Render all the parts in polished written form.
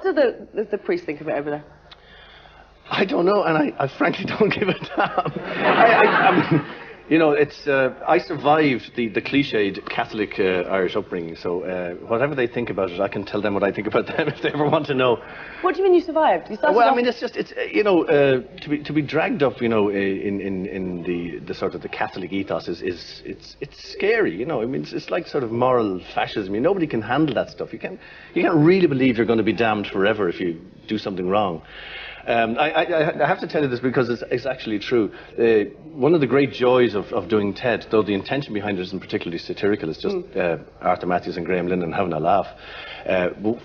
What do the priests think of it over there? I don't know, and I frankly don't give a damn. I mean, you know, it's I survived the cliched Catholic Irish upbringing, so whatever they think about it, I can tell them what I think about them if they ever want to know. What do you mean you survived? You started well, off... I mean, it's you know, to be dragged up, you know, in the sort of the Catholic ethos is it's scary, you know. I mean, it's like sort of moral fascism. I mean, nobody can handle that stuff. You can't really believe you're going to be damned forever if you do something wrong. I have to tell you this because it's actually true. One of the great joys of doing TED, though the intention behind it isn't particularly satirical, it's just Arthur Matthews and Graham Linden having a laugh.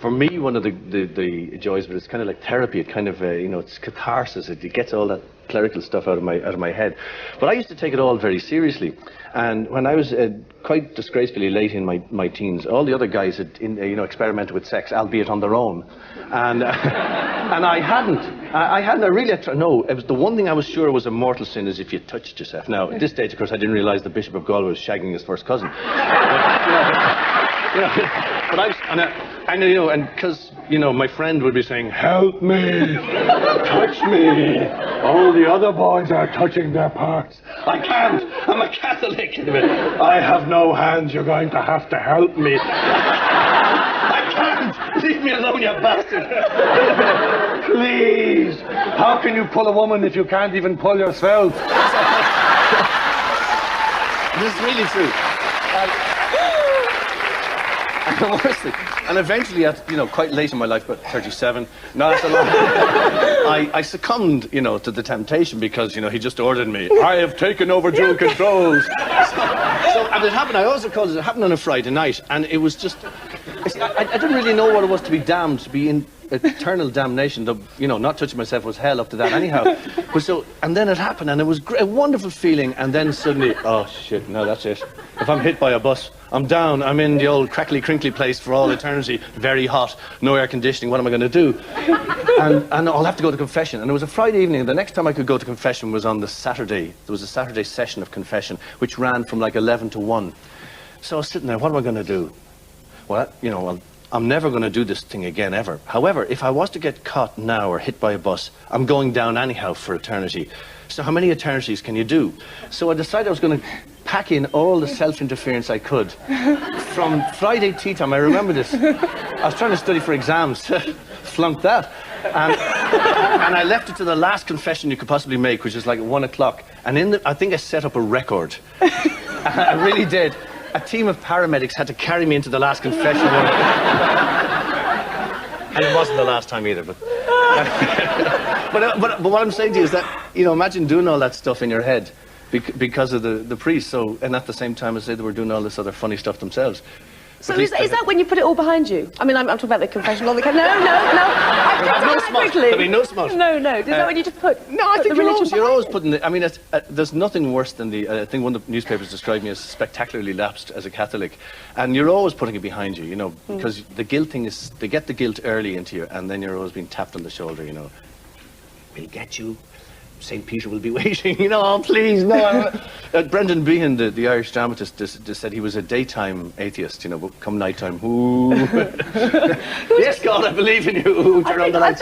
For me, one of the joys of it is kind of like therapy. It kind of, you know, it's catharsis. It gets all that clerical stuff out of my head. But I used to take it all very seriously. And when I was quite disgracefully late in my teens, all the other guys had, you know, experimented with sex, albeit on their own. And and I hadn't. I really had tried. No, it was the one thing I was sure was a mortal sin is if you touched yourself. Now, at this stage, of course, I didn't realise the Bishop of Galway was shagging his first cousin. But, you know, but I know, you know, and because, you know, my friend would be saying, "Help me, touch me. All the other boys are touching their parts. I can't. I'm a Catholic. I have no hands. You're going to have to help me." I can't. Leave me alone, you bastard. Please. How can you pull a woman if you can't even pull yourself? This is really true. And the worst thing, and eventually, at, you know, quite late in my life, about 37, not after long, I succumbed, you know, to the temptation because, you know, he just ordered me. I have taken over dual controls. So, and it happened, I also called it, happened on a Friday night, and it was just, I didn't really know what it was to be damned, to be in eternal damnation. The, you know, not touching myself was hell up to that anyhow. But so, and then it happened, and it was a wonderful feeling, and then suddenly, oh shit, no, that's it. If I'm hit by a bus, I'm down, I'm in the old crackly crinkly place for all eternity, very hot, no air conditioning, what am I going to do? And I'll have to go to confession. And it was a Friday evening, and the next time I could go to confession was on the Saturday. There was a Saturday session of confession, which ran from like 11 to 1. So I was sitting there, what am I going to do? Well, you know, well, I'm never going to do this thing again, ever. However, if I was to get caught now or hit by a bus, I'm going down anyhow for eternity. So how many eternities can you do? So I decided I was going to pack in all the self-interference I could. From Friday tea time, I remember this. I was trying to study for exams, flunked that. And I left it to the last confession you could possibly make, which is like at 1 o'clock. And I think I set up a record. I really did. A team of paramedics had to carry me into the last confession. And it wasn't the last time either, but... but what I'm saying to you is that, you know, imagine doing all that stuff in your head because of the priest, so, and at the same time as they were doing all this other funny stuff themselves. So is that when you put it all behind you? I mean, I'm talking about the confession on the camera. No. There'll be no smut. No. Is that when you just put? No, I think you're always putting it. I mean, there's nothing worse than I think one of the newspapers described me as spectacularly lapsed as a Catholic, and you're always putting it behind you, you know, because the guilt thing is they get the guilt early into you, and then you're always being tapped on the shoulder, you know. We'll get you. St. Peter will be waiting, you know, oh, please, no. Brendan Behan, the Irish dramatist, just said he was a daytime atheist, you know, but come nighttime, ooh. Yes, God, I believe in you. Ooh, turn on the lights.